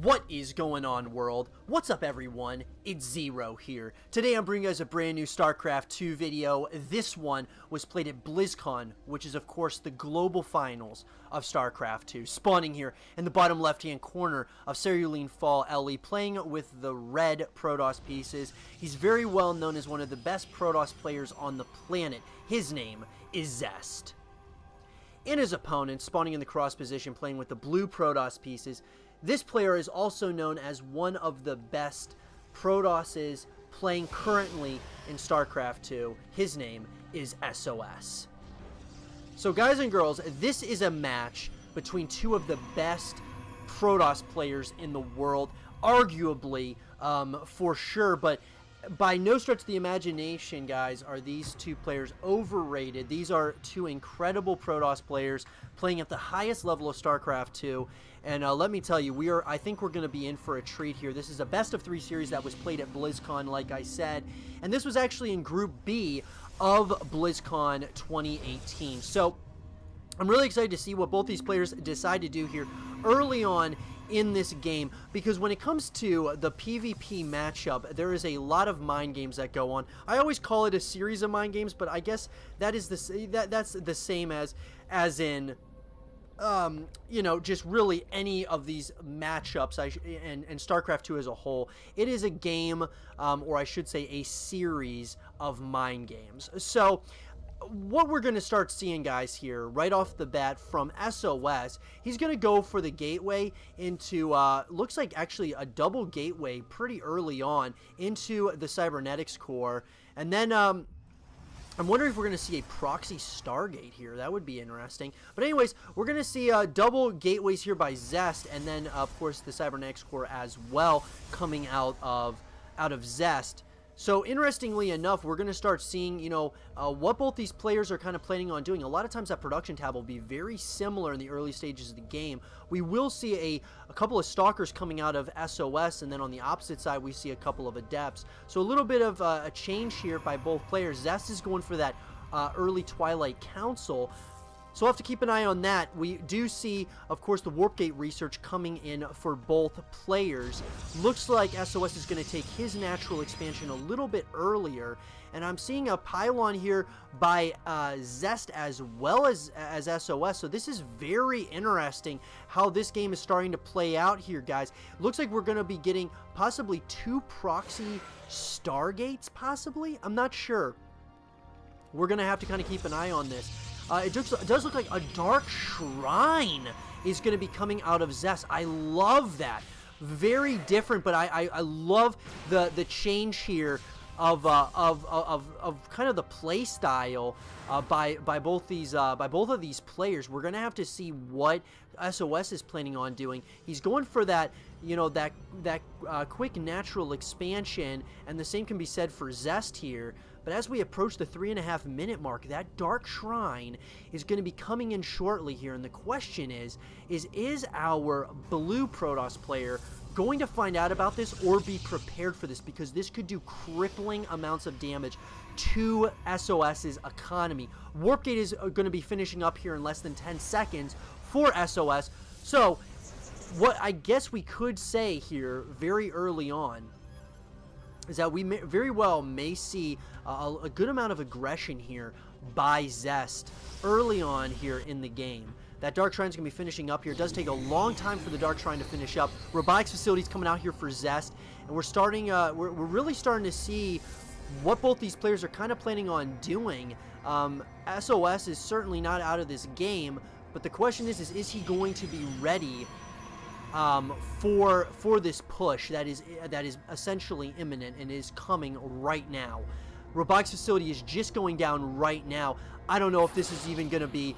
What is going on, world? What's up, everyone? It's Zero here. Today I'm bringing you guys a brand new Starcraft 2 video. This one was played at Blizzcon, which is of course the global finals of Starcraft 2. Spawning here in the bottom left-hand corner of Cerulean Fall Ellie, playing with the red Protoss pieces. He's very well known as one of the best Protoss players on the planet. His name is Zest. And his opponent, spawning in the cross position, playing with the blue Protoss pieces. This player is also known as one of the best Protosses playing currently in StarCraft 2. His name is sOs. So guys and girls, this is a match between two of the best Protoss players in the world, arguably, for sure, but by no stretch of the imagination, guys, are these two players overrated. These are two incredible Protoss players playing at the highest level of StarCraft 2. And let me tell you, I think we're going to be in for a treat here. This is a best-of-3 series that was played at BlizzCon, like I said. And this was actually in Group B of BlizzCon 2018. So I'm really excited to see what both these players decide to do here early on in this game, because when it comes to the PvP matchup, there is a lot of mind games that go on. I always call it a series of mind games, but I guess that is that's the same as in you know, just really any of these matchups and StarCraft 2 as a whole. It is a game, or I should say a series of mind games. So what we're going to start seeing, guys, here right off the bat from sOs, he's going to go for the gateway into, looks like actually a double gateway pretty early on into the cybernetics core. And then I'm wondering if we're going to see a proxy Stargate here. That would be interesting. But anyways, we're going to see double gateways here by Zest, and then of course the cybernetics core as well coming out of Zest. So interestingly enough, we're going to start seeing, you know, what both these players are kind of planning on doing. A lot of times that production tab will be very similar in the early stages of the game. We will see a couple of stalkers coming out of sOs, and then on the opposite side we see a couple of adepts. So a little bit of a change here by both players. Zest is going for that early Twilight Council. So we'll have to keep an eye on that. We do see, of course, the Warp Gate research coming in for both players. Looks like sOs is going to take his natural expansion a little bit earlier. And I'm seeing a pylon here by Zest as well as sOs. So this is very interesting how this game is starting to play out here, guys. Looks like we're going to be getting possibly two proxy Stargates, possibly? I'm not sure. We're going to have to kind of keep an eye on this. It does look like a Dark Shrine is going to be coming out of Zest. I love that. Very different, but I love the change here of kind of the play style by both of these players. We're gonna have to see what sOs is planning on doing. He's going for that, you know, that quick natural expansion, and the same can be said for Zest here. But as we approach the 3.5 minute mark, that Dark Shrine is going to be coming in shortly here. And the question is our blue Protoss player going to find out about this or be prepared for this? Because this could do crippling amounts of damage to sOs's economy. Warp Gate is going to be finishing up here in less than 10 seconds for sOs. So what I guess we could say here very early on is that we very well may see a good amount of aggression here by Zest early on here in the game. That Dark Shrine is going to be finishing up here. It does take a long time for the Dark Shrine to finish up. Robotics facilities coming out here for Zest, and we're starting. We're really starting to see what both these players are kind of planning on doing. sOs is certainly not out of this game, but the question is he going to be ready for this push that is essentially imminent and is coming right now? Robotics facility is just going down right now. I don't know if this is even going to be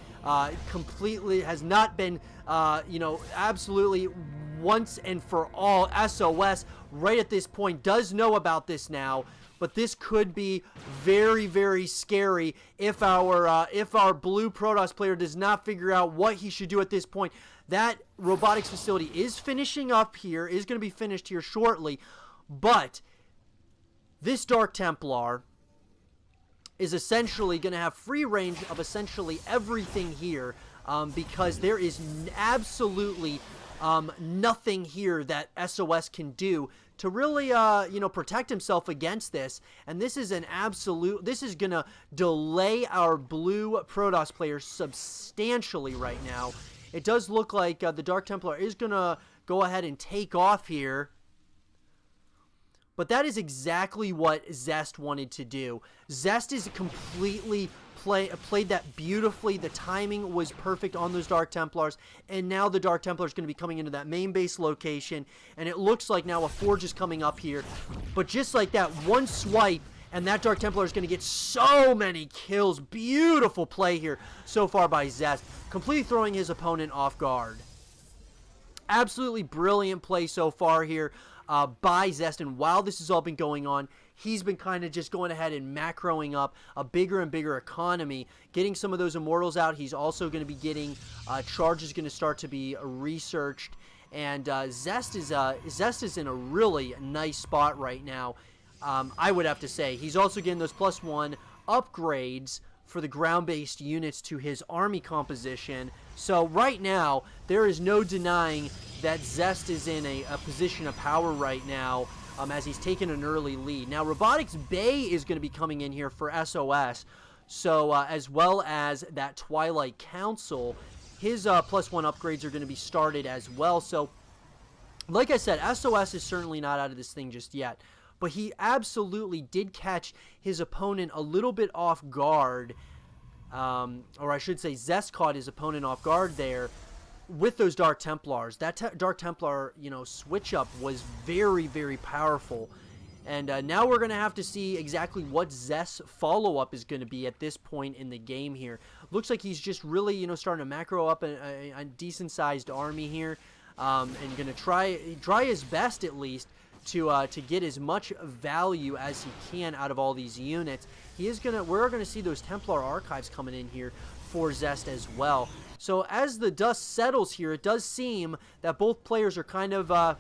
completely, has not been, you know, absolutely once and for all. sOs right at this point does know about this now, but this could be very, very scary if our blue Protoss player does not figure out what he should do at this point. That robotics facility is finishing up here, is going to be finished here shortly, but this Dark Templar is essentially going to have free range of essentially everything here, because there is absolutely nothing here that SOS can do to really, protect himself against this. And this is this is going to delay our blue Protoss players substantially right now. It does look like the Dark Templar is going to go ahead and take off here. But that is exactly what Zest wanted to do. Zest is completely played that beautifully. The timing was perfect on those Dark Templars, and now the Dark Templar is going to be coming into that main base location, and it looks like now a Forge is coming up here. But just like that, one swipe, and that Dark Templar is going to get so many kills. Beautiful play here so far by Zest, completely throwing his opponent off guard. Absolutely brilliant play so far here by Zest, and while this has all been going on, he's been kind of just going ahead and macroing up a bigger and bigger economy, getting some of those Immortals out. He's also going to be getting charges going to start to be researched, and Zest is in a really nice spot right now. I would have to say he's also getting those +1 upgrades for the ground-based units to his army composition. So right now, there is no denying that Zest is in a position of power right now, as he's taken an early lead. Now, Robotics Bay is going to be coming in here for SOS, so as well as that Twilight Council, his +1 upgrades are going to be started as well. So, like I said, SOS is certainly not out of this thing just yet, but he absolutely did catch his opponent a little bit off guard, or I should say Zest caught his opponent off guard there with those Dark Templars. That Dark Templar, switch up was very, very powerful. And now we're going to have to see exactly what Zest's follow-up is going to be at this point in the game here. Looks like he's just really, starting to macro up a decent-sized army here, and going to try his best at least to get as much value as he can out of all these units. We're gonna see those Templar archives coming in here for Zest as well. So as the dust settles here, it does seem that both players are kind of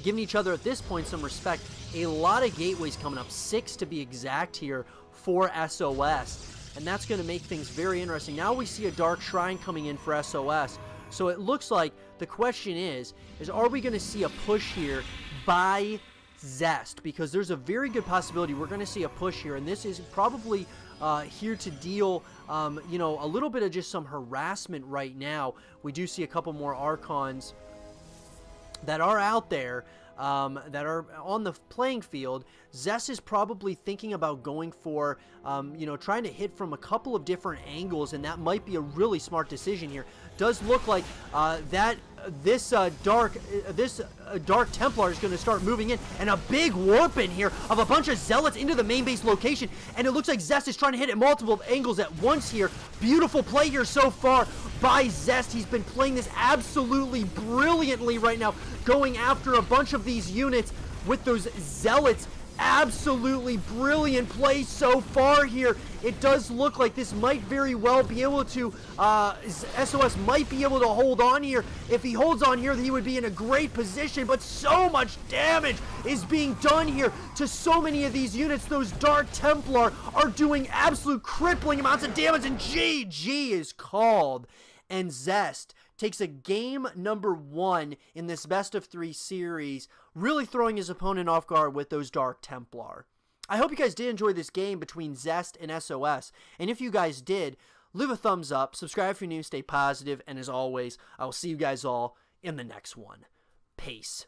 giving each other at this point some respect. A lot of gateways coming up, 6 to be exact here for SOS, and that's going to make things very interesting. Now we see a Dark Shrine coming in for SOS, so it looks like the question is are we going to see a push here by Zest? Because there's a very good possibility we're going to see a push here, and this is probably here to deal, a little bit of just some harassment right now. We do see a couple more Archons that are out there, that are on the playing field. Zest is probably thinking about going for, trying to hit from a couple of different angles, and that might be a really smart decision here. Does look like this Dark Templar is going to start moving in, and a big warp in here of a bunch of Zealots into the main base location, and it looks like Zest is trying to hit at multiple angles at once here. Beautiful play here so far by Zest. He's been playing this absolutely brilliantly right now, going after a bunch of these units with those Zealots. Absolutely brilliant play so far here. It does look like this might very well be able to, SOS might be able to hold on here. If he holds on here, he would be in a great position, but so much damage is being done here to so many of these units. Those Dark Templar are doing absolute crippling amounts of damage, and GG is called. And Zest takes a game number 1 in this best-of-3 series, really throwing his opponent off guard with those Dark Templar. I hope you guys did enjoy this game between Zest and SOS, and if you guys did, leave a thumbs up, subscribe if you're new, stay positive, and as always, I will see you guys all in the next one. Peace.